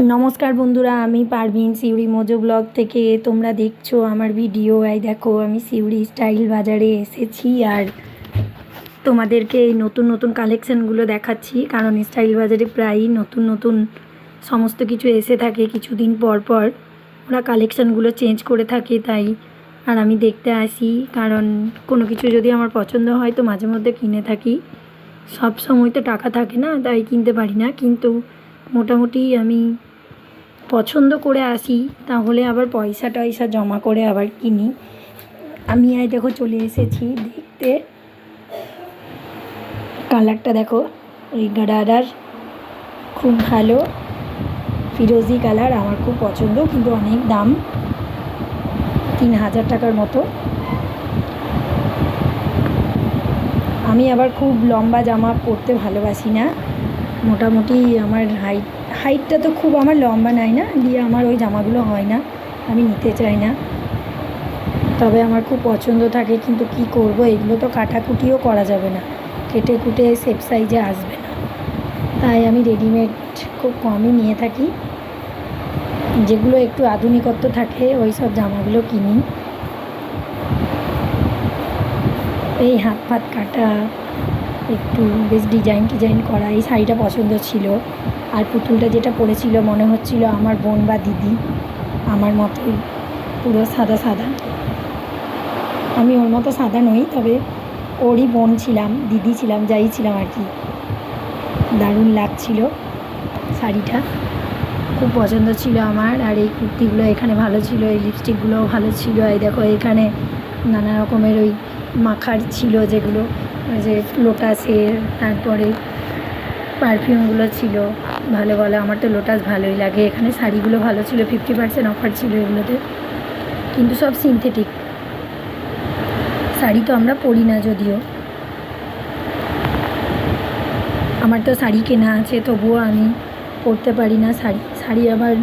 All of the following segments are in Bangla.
नमस्कार बंधुरा आमी पारवीन सिउड़ी मोजो ब्लग थेके तोमरा देखछो आमार भिडियो। आई देखो आमी सिउड़ी स्टाइल बाजारे एसेछि आर तोमादेरके नतून नतून कालेक्शनगुलो देखाच्छि कारण स्टाइल बाजारे प्राय नतून नतून समस्त किछु एसे थाके किछुदिन पर पर ओरा कालेक्शनगुलो चेंज करे थाके ताई आर आमी देखते आसि कारण कोनो किछु जोदि आमार पछंद हय तो माझे मध्य किने थाकि। सब समय तो टाका थाके ना ताई किनते पारि ना किन्तु मोटामुटी आमी पछंद करे आसि ताहले आबार पयसा टयसा जमा करे आबार किनी। आमी आई देखो चले एसेछि देखते कालारटा देखो এই গাড়ার खूब भालो फिरोजी कालार आमार खूब पछंद किन्तु अनेक दाम 3000 टाकार मतो। आमी आबार खूब लम्बा जामा परते भालोबासि ना मोटामुटी आमार हाइटटा तो खूब आमार लम्बा नाई ना दिए आमार ओई जामागुलो हय ना आमी निते चाइ ना तबे आमार खूब पछंद थाके किन्तु कि करबो एगुलो तो काटाकुटिओ करा जाबे ना केटे कुटे सेफ साइजे आसबे ना ताई आमी रेडिमेड खूब कमई निये थाकि जेगुलो एकटु आधुनिकत्व थाके ओई सब जामागुलो किनी। এই হাত ফাত কাটা একটু বেশ ডিজাইন টিজাইন করা এই শাড়িটা পছন্দ ছিল আর পুতুলটা যেটা পরেছিল মনে হচ্ছিল আমার বোন বা দিদি আমার মতোই পুরো সাদা সাদা। আমি ওর মতো সাদা নই তবে ওরই বোন ছিলাম দিদি ছিলাম যাই ছিলাম আর কি। দারুণ লাগছিল শাড়িটা খুব পছন্দ ছিল আমার। আর এই কুর্তিগুলো এখানে ভালো ছিল এই লিপস্টিকগুলোও ভালো ছিল। এই দেখো এখানে নানা রকমের ওই মাখার ছিল যেগুলো যে লোটাসের তারপরে পারফিউমগুলো ছিল ভালো ভালো। আমার তো লোটাস ভালোই লাগে। এখানে শাড়িগুলো ভালো ছিল 50% অফার ছিল এগুলোতে কিন্তু সব সিনথেটিক শাড়ি তো আমরা পরি না যদিও। আমার তো শাড়ি কেনা আছে তবুও আমি পরতে পারি না শাড়ি। শাড়ি আবার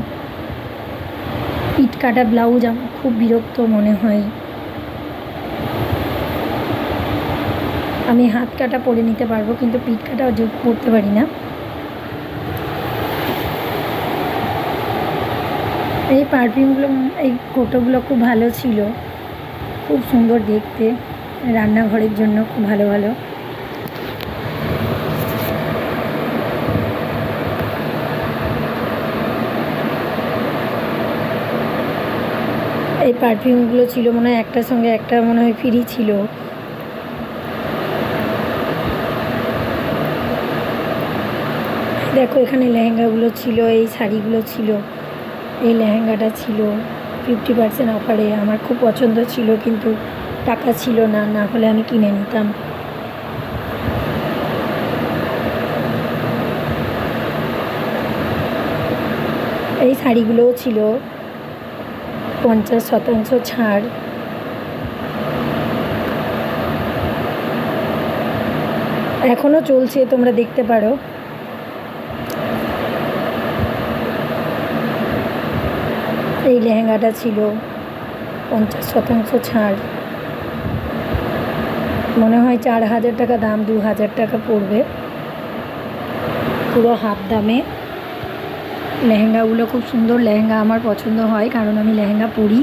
পিঠ কাটা ব্লাউজ আমার খুব বিরক্ত মনে হয়। আমি হাত কাটা পরে নিতে পারবো কিন্তু পিঠ কাটা পরতে পারি না। এই পারফিউমগুলো এই কোটোগুলো খুব ভালো ছিল খুব সুন্দর দেখতে রান্নাঘরের জন্য খুব ভালো ভালো। এই পারফিউমগুলো ছিল মনে হয় একটার সঙ্গে একটা মনে হয় ফ্রি ছিল। দেখো এখানে লেহেঙ্গাগুলো ছিল এই শাড়িগুলো ছিল এই লেহেঙ্গাটা ছিল 50% অফারে আমার খুব পছন্দ ছিল কিন্তু টাকা ছিল না না হলে আমি কিনে নিতাম। এই শাড়িগুলোও ছিল 50% ছাড়। এখনও চলছে তোমরা দেখতে পারো। এই লেহেঙ্গাটা ছিল 50% ছাড় মনে হয় 4000 টাকা দাম 2000 টাকা পড়বে পুরো হাফ দামে। লেহেঙ্গাগুলো খুব সুন্দর লেহেঙ্গা আমার পছন্দ হয় কারণ আমি লেহেঙ্গা পরি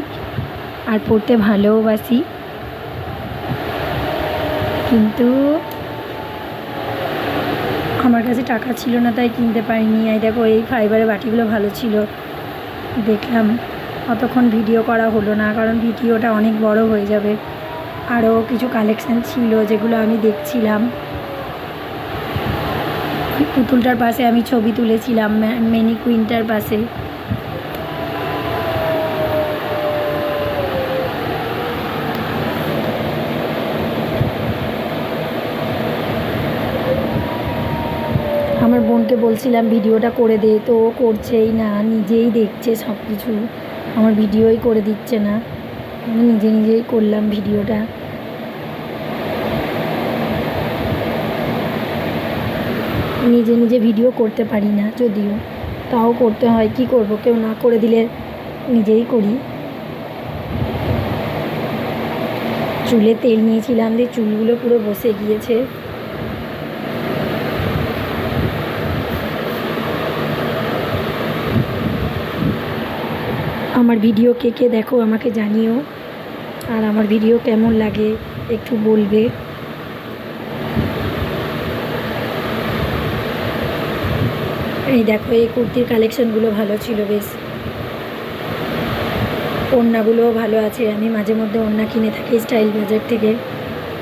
আর পরতে ভালোবাসি কিন্তু আমার কাছে টাকা ছিল না তাই কিনতে পারিনি। এই দেখো এই ফাইবারের বাটিগুলো ভালো ছিল দেখলাম অতক্ষণ ভিডিও করা হলো না কারণ ভিডিওটা অনেক বড় হয়ে যাবে। আরও কিছু কালেকশান ছিল যেগুলো আমি দেখছিলাম। পুতুলটার পাশে আমি ছবি তুলেছিলাম ম্যানিকুইনটার পাশে। আমার বোনকে বলছিলাম ভিডিওটা করে দে তো ও করছেই না নিজেই দেখছে সব কিছু আমার ভিডিওই করে দিচ্ছে না। আমি নিজে নিজেই করলাম ভিডিওটা। নিজে নিজে ভিডিও করতে পারি না যদিও তাও করতে হয় কি করব কেউ না করে দিলে নিজেই করি। চুলে তেল নিয়েছিলাম দিয়ে চুলগুলো পুরো বসে গিয়েছে। আমার ভিডিও কে কে দেখো আমাকে জানিও, আর আমার ভিডিও কেমন লাগে একটু বলবে। এই দেখো এই কুর্তির কালেকশানগুলো ভালো ছিল বেশ, ওড়নাগুলোও ভালো আছে। আমি মাঝে মধ্যে ওড়না কিনে থাকি স্টাইল বাজার থেকে,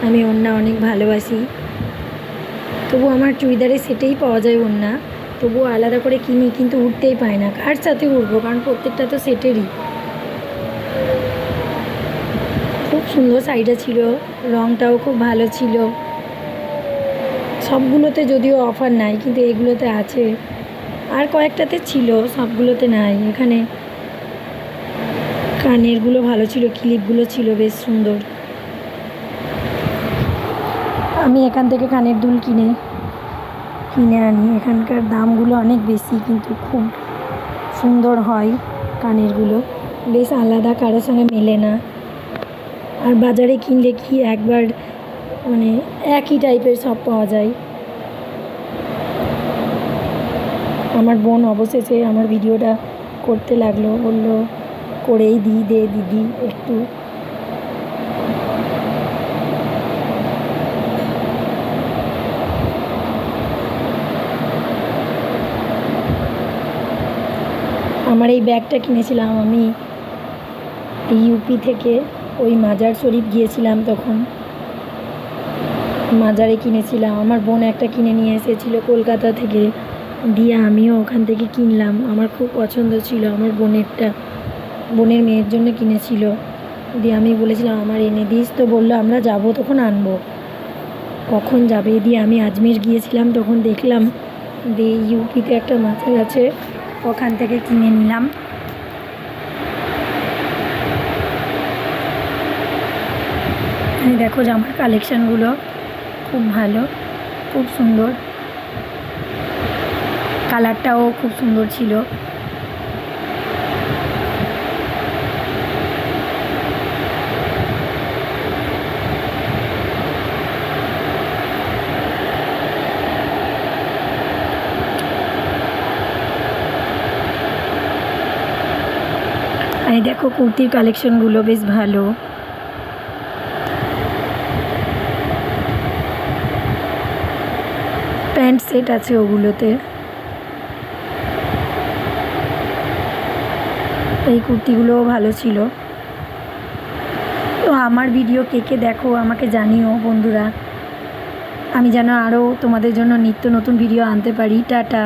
আমি ওড়না অনেক ভালোবাসি। তবু আমার চুড়িদারের সেটেই পাওয়া যায় ওড়না, তবুও আলাদা করে কিনি, কিন্তু উঠতেই পায় না। কার সাথে উঠবো, কারণ প্রত্যেকটা তো সেটেরই। খুব সুন্দর শাড়িটা ছিল, রঙটাও খুব ভালো ছিল। সবগুলোতে যদিও অফার নাই, কিন্তু এগুলোতে আছে, আর কয়েকটাতে ছিল, সবগুলোতে নাই। এখানে কানেরগুলো ভালো ছিল, ক্লিপগুলো ছিল বেশ সুন্দর। আমি এখান থেকে কানের দুল কিনে আনি। এখানকার দামগুলো অনেক বেশি, কিন্তু খুব সুন্দর হয় কানেরগুলো, বেশ আলাদা, কারোর সঙ্গে মেলে না। আর বাজারে কিনলে কি একবার মানে একই টাইপের সব পাওয়া যায়। আমার বোন অবশেষে আমার ভিডিওটা করতে লাগলো, বললো করেই দিই, দে দিদি একটু। আমার এই ব্যাগটা কিনেছিলাম আমি ইউপি থেকে, ওই মাজার শরীফ গিয়েছিলাম তখন মাজারে কিনেছিলাম। আমার বোন একটা কিনে নিয়ে এসেছিলো কলকাতা থেকে, দিয়ে আমিও ওখান থেকে কিনলাম। আমার খুব পছন্দ ছিল, আমার বোনের মেয়ের জন্য কিনেছিল। দিয়ে আমি বলেছিলাম আমার এনে দিস, তো বললো আমরা যাবো তখন আনবো। কখন যাবে, দিয়ে আমি আজমির গিয়েছিলাম, তখন দেখলাম দিয়ে ইউপিতে একটা মাজার আছে, ওখান থেকে কিনে নিলাম। দেখো জামার কালেকশানগুলো খুব ভালো, খুব সুন্দর, কালারটাও খুব সুন্দর ছিল। এই দেখো কুর্তির কালেকশনগুলো বেশ ভালো। প্যান্ট সেট আছে ওগুলোতে। এই কুর্তিগুলোও ভালো ছিল। তো আমার ভিডিও কে কে দেখো আমাকে জানিও বন্ধুরা, আমি যেন আরও তোমাদের জন্য নিত্য নতুন ভিডিও আনতে পারি। টাটা।